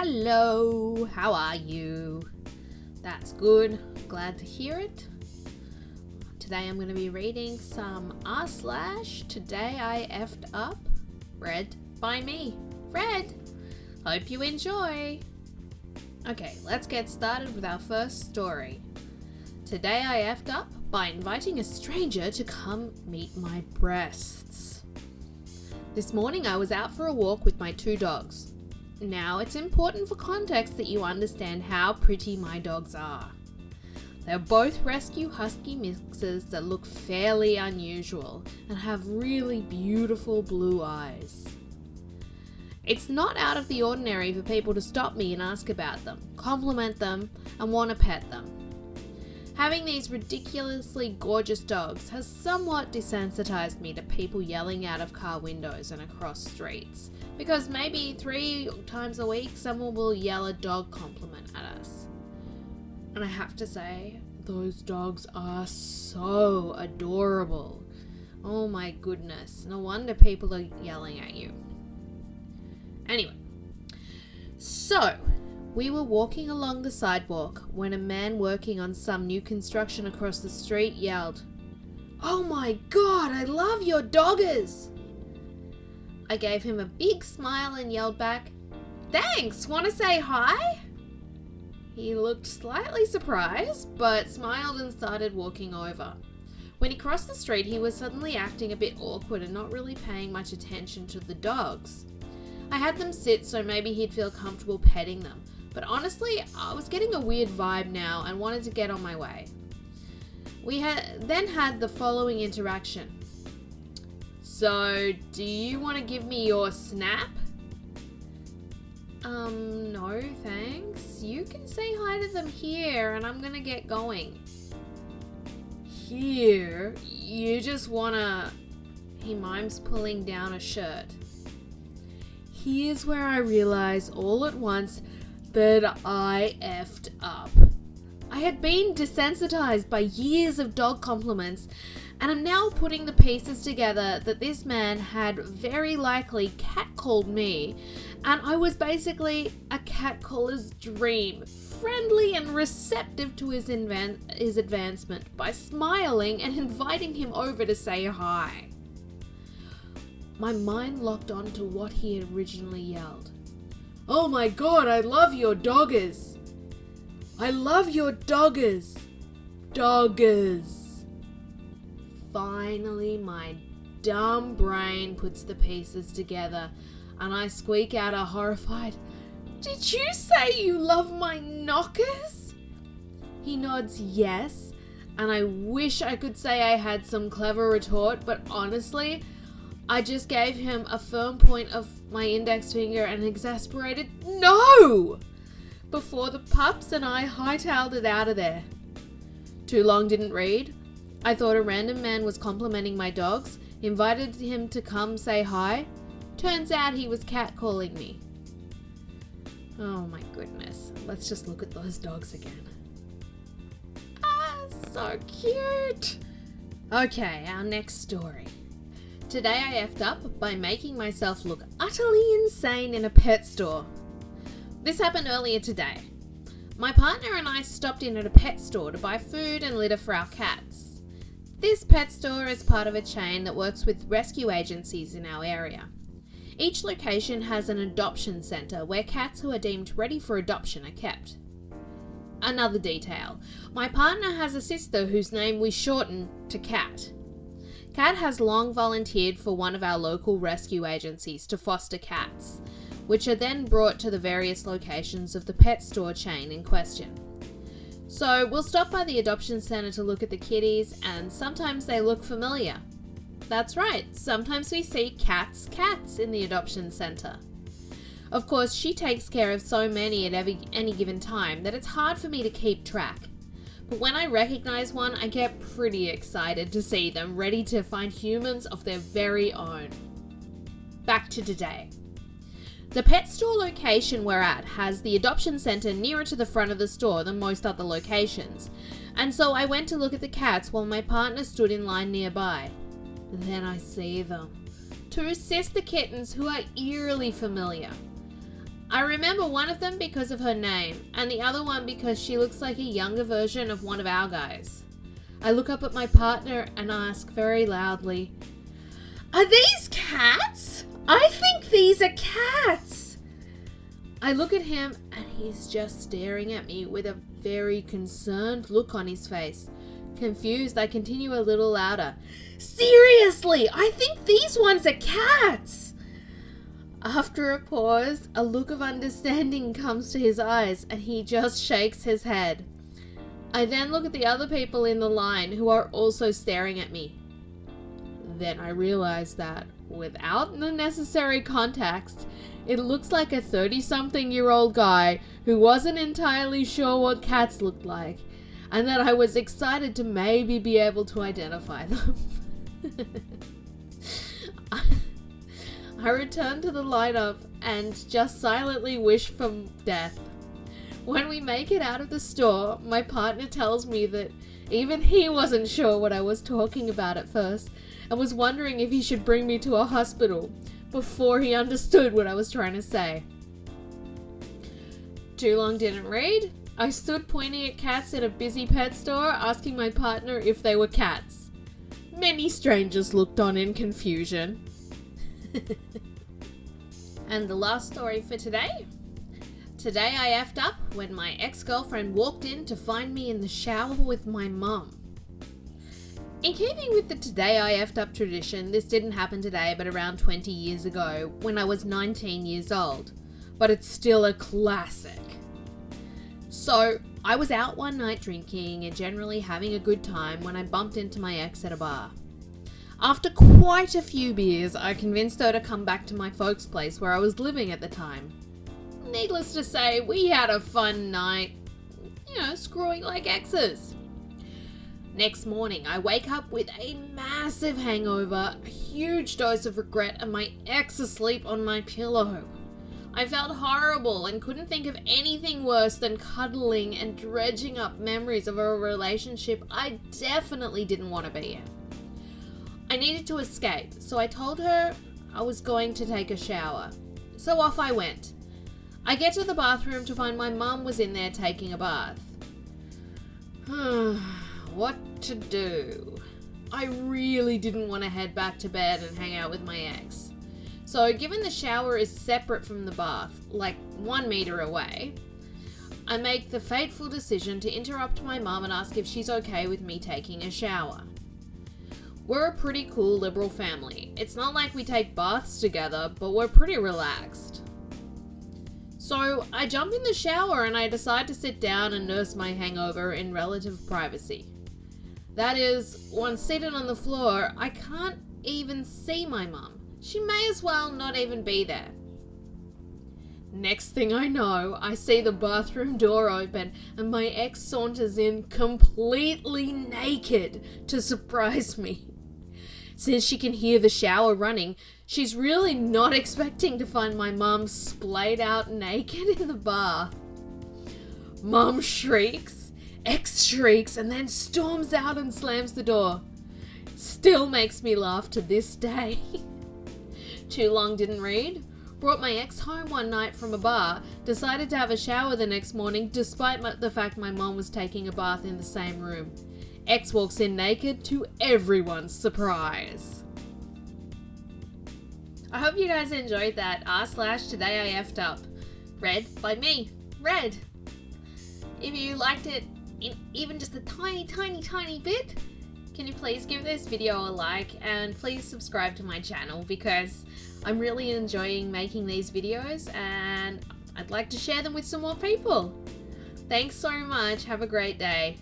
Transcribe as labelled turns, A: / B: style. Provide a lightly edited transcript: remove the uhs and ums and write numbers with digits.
A: Hello, how are you? That's good, glad to hear it. Today I'm going to be reading some r/Today I Effed Up, read by me, Fred. Hope you enjoy. Okay, let's get started with our first story. Today I effed up by inviting a stranger to come meet my breasts. This morning I was out for a walk with my two dogs. Now it's important for context that you understand how pretty my dogs are. They're both rescue husky mixes that look fairly unusual and have really beautiful blue eyes. It's not out of the ordinary for people to stop me and ask about them, compliment them, and want to pet them. Having these ridiculously gorgeous dogs has somewhat desensitized me to people yelling out of car windows and across streets, because maybe 3 times a week someone will yell a dog compliment at us. And I have to say, those dogs are so adorable. Oh my goodness, no wonder people are yelling at you. Anyway, so we were walking along the sidewalk when a man working on some new construction across the street yelled, "Oh my God, I love your doggers!" I gave him a big smile and yelled back, "Thanks, want to say hi?" He looked slightly surprised, but smiled and started walking over. When he crossed the street, he was suddenly acting a bit awkward and not really paying much attention to the dogs. I had them sit so maybe he'd feel comfortable petting them, but honestly, I was getting a weird vibe now and wanted to get on my way. We then had the following interaction. "So, do you want to give me your snap?" No, thanks. You can say hi to them here and I'm gonna get going." "Here? You just wanna..." He mimes pulling down a shirt. Here's where I realize all at once that I effed up. I had been desensitized by years of dog compliments, and I'm now putting the pieces together that this man had very likely catcalled me, and I was basically a catcaller's dream, friendly and receptive to his advancement by smiling and inviting him over to say hi. My mind locked on to what he had originally yelled. "Oh my God, I love your doggers! I love your doggers! Doggers!" Finally, my dumb brain puts the pieces together and I squeak out a horrified, "Did you say you love my knockers?" He nods yes, and I wish I could say I had some clever retort, but honestly, I just gave him a firm point of my index finger and exasperated "No!" before the pups and I hightailed it out of there. Too long didn't read. I thought a random man was complimenting my dogs, invited him to come say hi. Turns out he was catcalling me. Oh my goodness. Let's just look at those dogs again. Ah, so cute. Okay, our next story. Today I effed up by making myself look utterly insane in a pet store. This happened earlier today. My partner and I stopped in at a pet store to buy food and litter for our cats. This pet store is part of a chain that works with rescue agencies in our area. Each location has an adoption centre where cats who are deemed ready for adoption are kept. Another detail, my partner has a sister whose name we shorten to Cat. Cat has long volunteered for one of our local rescue agencies to foster cats, which are then brought to the various locations of the pet store chain in question. So we'll stop by the adoption centre to look at the kitties, and sometimes they look familiar. That's right, sometimes we see cats in the adoption centre. Of course, she takes care of so many at any given time that it's hard for me to keep track. But when I recognize one, I get pretty excited to see them ready to find humans of their very own. Back to today. The pet store location we're at has the adoption centre nearer to the front of the store than most other locations, and so I went to look at the cats while my partner stood in line nearby. Then I see them. 2 sister kittens who are eerily familiar. I remember one of them because of her name, and the other one because she looks like a younger version of one of our guys. I look up at my partner and ask very loudly, "Are these cats? I think these are cats." I look at him and he's just staring at me with a very concerned look on his face. Confused, I continue a little louder. "Seriously, I think these ones are cats." After a pause, a look of understanding comes to his eyes and he just shakes his head. I then look at the other people in the line who are also staring at me. Then I realize that, without the necessary context, it looks like a 30-something-year-old guy who wasn't entirely sure what cats looked like, and that I was excited to maybe be able to identify them. I return to the lineup and just silently wish for death. When we make it out of the store, my partner tells me that even he wasn't sure what I was talking about at first and was wondering if he should bring me to a hospital before he understood what I was trying to say. Too long didn't read. I stood pointing at cats in a busy pet store, asking my partner if they were cats. Many strangers looked on in confusion. And the last story for today. Today I effed up when my ex-girlfriend walked in to find me in the shower with my mum. In keeping with the today I effed up tradition, this didn't happen today but around 20 years ago when I was 19 years old. But it's still a classic. So, I was out one night drinking and generally having a good time when I bumped into my ex at a bar. After quite a few beers, I convinced her to come back to my folks' place where I was living at the time. Needless to say, we had a fun night, screwing like exes. Next morning, I wake up with a massive hangover, a huge dose of regret, and my ex asleep on my pillow. I felt horrible and couldn't think of anything worse than cuddling and dredging up memories of a relationship I definitely didn't want to be in. I needed to escape, so I told her I was going to take a shower. So off I went. I get to the bathroom to find my mum was in there taking a bath. What to do? I really didn't want to head back to bed and hang out with my ex. So given the shower is separate from the bath, like 1 meter away, I make the fateful decision to interrupt my mum and ask if she's okay with me taking a shower. We're a pretty cool liberal family. It's not like we take baths together, but we're pretty relaxed. So I jump in the shower and I decide to sit down and nurse my hangover in relative privacy. That is, once seated on the floor, I can't even see my mum. She may as well not even be there. Next thing I know, I see the bathroom door open and my ex saunters in completely naked to surprise me. Since she can hear the shower running, she's really not expecting to find my mum splayed out naked in the bath. Mum shrieks, ex shrieks, and then storms out and slams the door. Still makes me laugh to this day. Too long didn't read. Brought my ex home one night from a bar, decided to have a shower the next morning despite the fact my mum was taking a bath in the same room. Ex walks in naked to everyone's surprise. I hope you guys enjoyed that r/today I effed up. Read by me, Red. If you liked it in even just a tiny bit, can you please give this video a like and please subscribe to my channel because I'm really enjoying making these videos and I'd like to share them with some more people. Thanks so much. Have a great day.